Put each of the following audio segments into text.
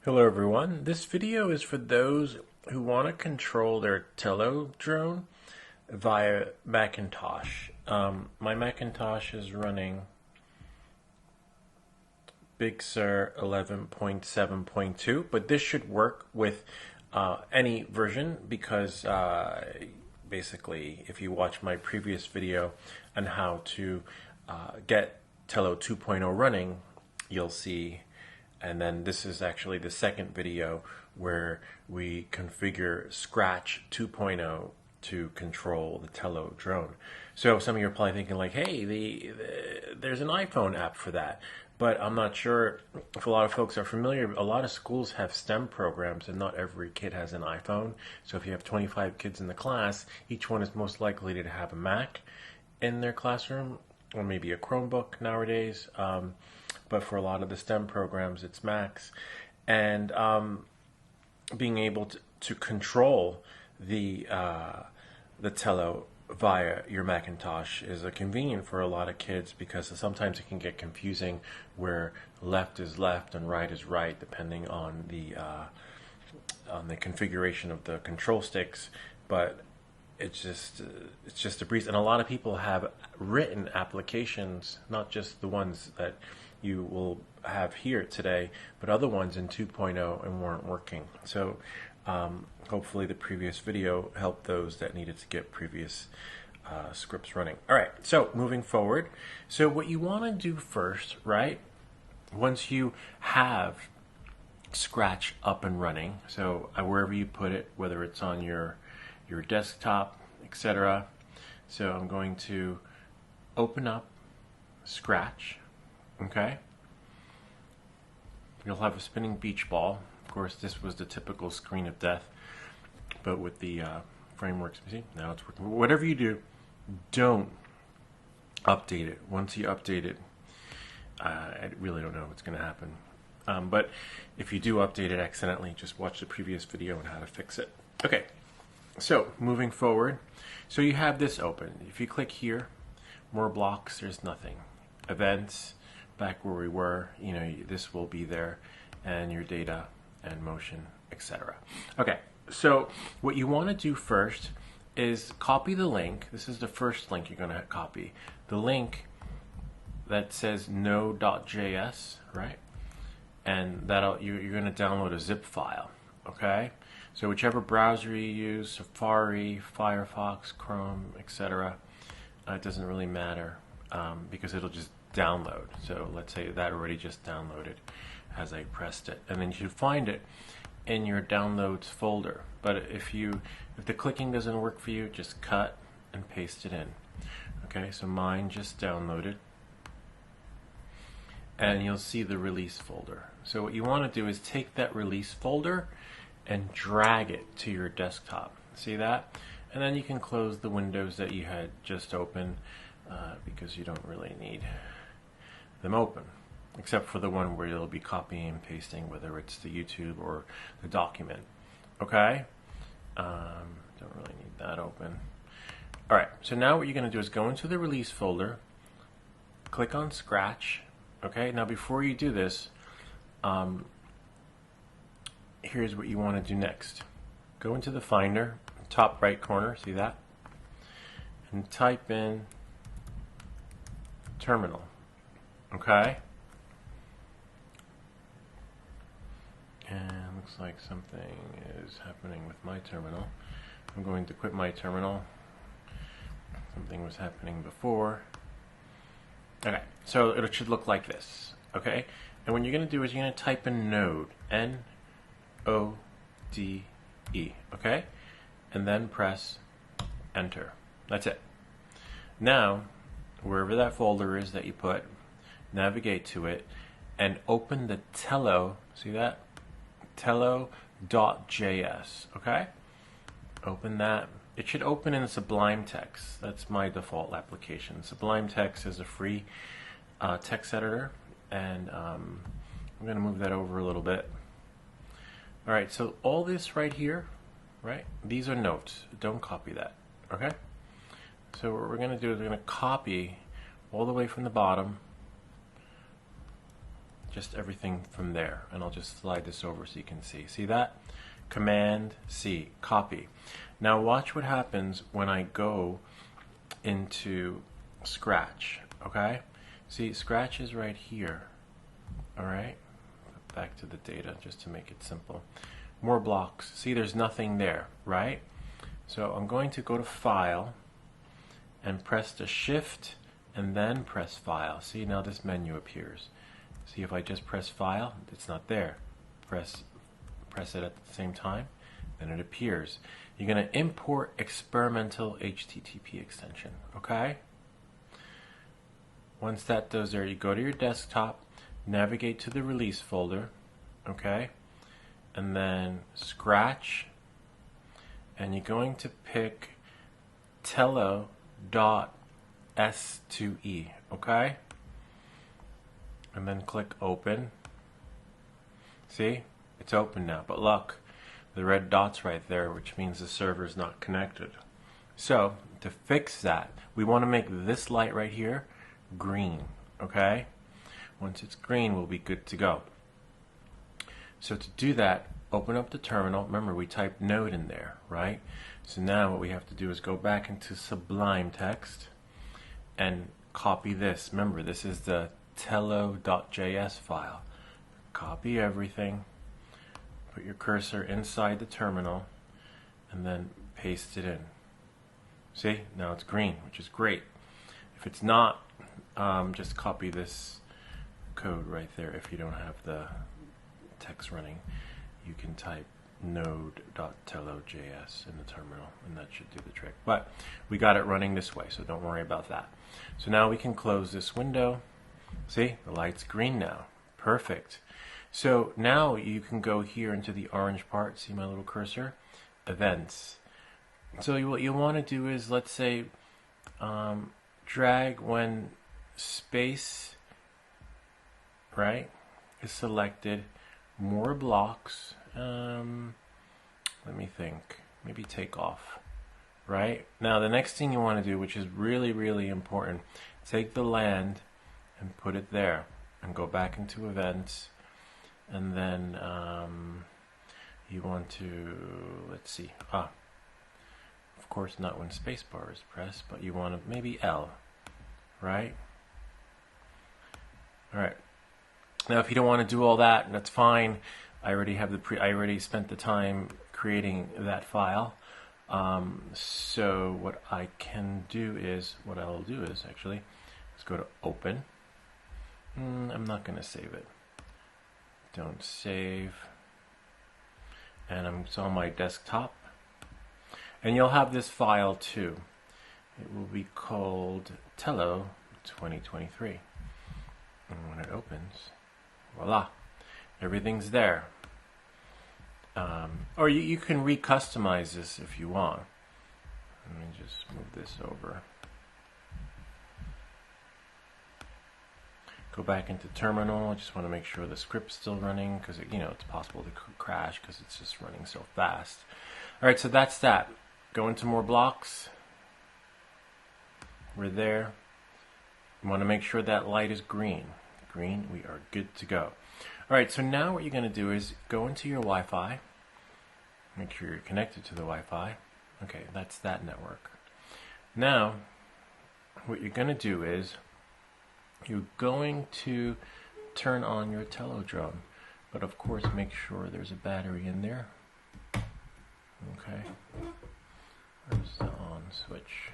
Hello everyone. This video is for those who want to control their Tello drone via Macintosh. My Macintosh is running Big Sur 11.7.2, but this should work with any version because basically if you watch my previous video on how to get Tello 2.0 running, you'll see. And then this is actually the second video where we configure Scratch 2.0 to control the Tello drone. So some of you are probably thinking like, hey, there's an iPhone app for that. But I'm not sure if a lot of folks are familiar. A lot of schools have STEM programs and not every kid has an iPhone. So if you have 25 kids in the class, each one is most likely to have a Mac in their classroom or maybe a Chromebook nowadays. But for a lot of the STEM programs, it's Macs. And being able to control the Tello via your Macintosh is convenient for a lot of kids because sometimes it can get confusing where left is left and right is right depending on the configuration of the control sticks. But it's just a breeze. And a lot of people have written applications, not just the ones that you will have here today, but other ones in 2.0 and weren't working. So hopefully the previous video helped those that needed to get previous scripts running. All right, so moving forward. So what you want to do first, right, once you have Scratch up and running, so wherever you put it, whether it's on your desktop, etc. So I'm going to open up Scratch. Okay. You'll have a spinning beach ball. Of course, this was the typical screen of death, but with the frameworks. See, now it's working. Whatever you do, don't update it. Once you update it, I really don't know what's going to happen. But if you do update it accidentally, just watch the previous video on how to fix it. Okay. So moving forward, so you have this open. If you click here, more blocks, there's nothing. Events. Back where we were, this will be there, and your data and motion, etc. Okay, so what you want to do first is copy the link. This is the first link you're going to copy. The link that says no.js, right? And you're going to download a zip file, okay? So whichever browser you use, Safari, Firefox, Chrome, etc., it doesn't really matter because it'll just download. So let's say that already just downloaded as I pressed it, and then you should find it in your downloads folder. But if the clicking doesn't work for you, just cut and paste it in. Okay, so mine just downloaded, and you'll see the release folder. So what you want to do is take that release folder and drag it to your desktop. See that? And then you can close the windows that you had just opened because you don't really need them open, except for the one where you'll be copying and pasting, whether it's the YouTube or the document. Okay? Don't really need that open. All right, so now what you're going to do is go into the release folder, click on Scratch. Okay, now before you do this, here's what you want to do next. Go into the Finder, top right corner, see that? And type in terminal. Okay. And looks like something is happening with my terminal. I'm going to quit my terminal. Something was happening before. Okay, so it should look like this. Okay, and what you're going to do is you're going to type in node, N-O-D-E. Okay, and then press enter. That's it. Now, wherever that folder is that you put, navigate to it and open the Tello, see that? Tello.js, okay? Open that. It should open in SublimeText. That's my default application. SublimeText is a free text editor, and I'm going to move that over a little bit. All right, so all this right here, right? These are notes. Don't copy that, okay? So what we're going to do is we're going to copy all the way from the bottom just everything from there. And I'll just slide this over so you can see. See that? Command C, copy. Now watch what happens when I go into Scratch, okay? See, Scratch is right here, all right? Back to the data just to make it simple. More blocks. See, there's nothing there, right? So I'm going to go to File and press the Shift and then press File. See, now this menu appears. See, if I just press File, it's not there. Press it at the same time, then it appears. You're going to import experimental HTTP extension, okay? Once that does there, you go to your desktop, navigate to the release folder, okay? And then Scratch, and you're going to pick Tello.S2E, okay? And then click Open. See? It's open now, but look, the red dot's right there, which means the server is not connected. So, to fix that, we want to make this light right here green, okay? Once it's green, we'll be good to go. So to do that, open up the terminal. Remember, we typed node in there, right? So now what we have to do is go back into SublimeText and copy this. Remember, this is the tello.js file. Copy everything, put your cursor inside the terminal, and then paste it in. See, now it's green, which is great. If it's not, just copy this code right there. If you don't have the text running, you can type node.tello.js in the terminal, and that should do the trick. But we got it running this way, so don't worry about that. So now we can close this window. See, the light's green now. Perfect. So now you can go here into the orange part. See my little cursor? Events. So what you want to do is, let's say, drag when space, right, is selected, more blocks, let me think, maybe take off, right? Now the next thing you want to do, which is really, really important, take the land and put it there, and go back into events, and then you want to, let's see, of course not when spacebar is pressed, but you want to maybe L, right? All right. Now, if you don't want to do all that, that's fine. I already have I already spent the time creating that file. So what I can do is, what I'll do is actually, let's go to Open. I'm not going to save it. Don't save. And it's on my desktop. And you'll have this file too. It will be called Tello 2023. And when it opens, voila, everything's there. Or you can re-customize this if you want. Let me just move this over. Go back into terminal. I just want to make sure the script's still running, because it's possible to crash because it's just running so fast. All right, so that's that. Go into more blocks. We're there. You want to make sure that light is green. Green, we are good to go. All right, so now what you're going to do is go into your Wi-Fi. Make sure you're connected to the Wi-Fi. Okay, that's that network. Now, what you're going to do is you're going to turn on your Tello Drone, but of course make sure there's a battery in there. Okay, where's the on switch?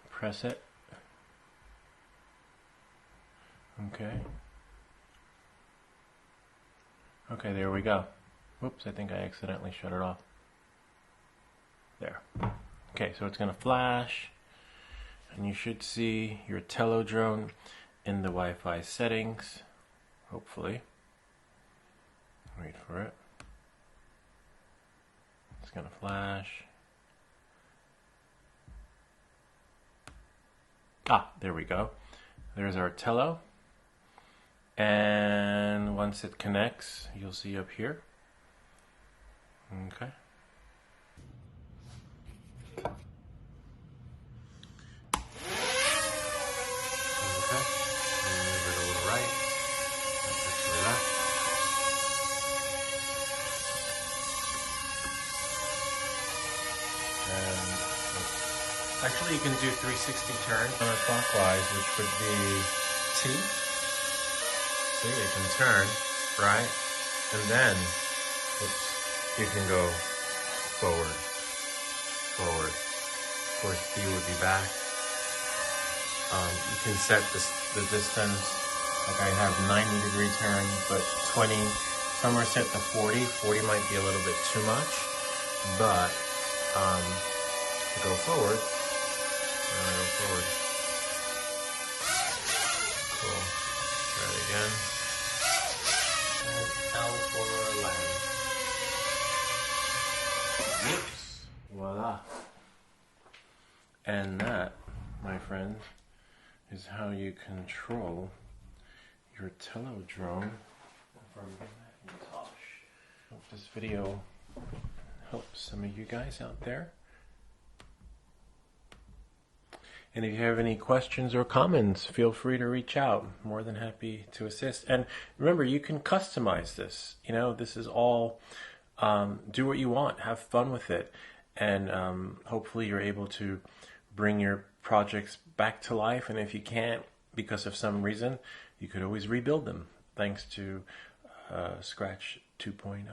Press it. Okay. Okay, there we go. Whoops, I think I accidentally shut it off. There. Okay, so it's going to flash, and you should see your Tello Drone in the Wi-Fi settings, hopefully. Wait for it. It's going to flash. Ah, there we go. There's our Tello. And once it connects, you'll see up here. Okay. right. That's actually left. And actually you can do 360 turn counterclockwise, which would be T. See, it can turn, right? And then, oops, you can go forward, forward. Of course, B would be back. You can set the distance, like I have 90-degree turn, but 20, some are set to 40. 40 might be a little bit too much, but to go forward, go forward. Cool. Try it again. And L for land. Whoops. Voila. And that, my friend, is how you control your Tello drone from Macintosh. Hope this video helps some of you guys out there. And if you have any questions or comments, feel free to reach out. More than happy to assist. And remember, you can customize this. You know, this is all, do what you want, have fun with it. And hopefully you're able to bring your projects back to life. And if you can't, because of some reason, you could always rebuild them, thanks to Scratch 2.0.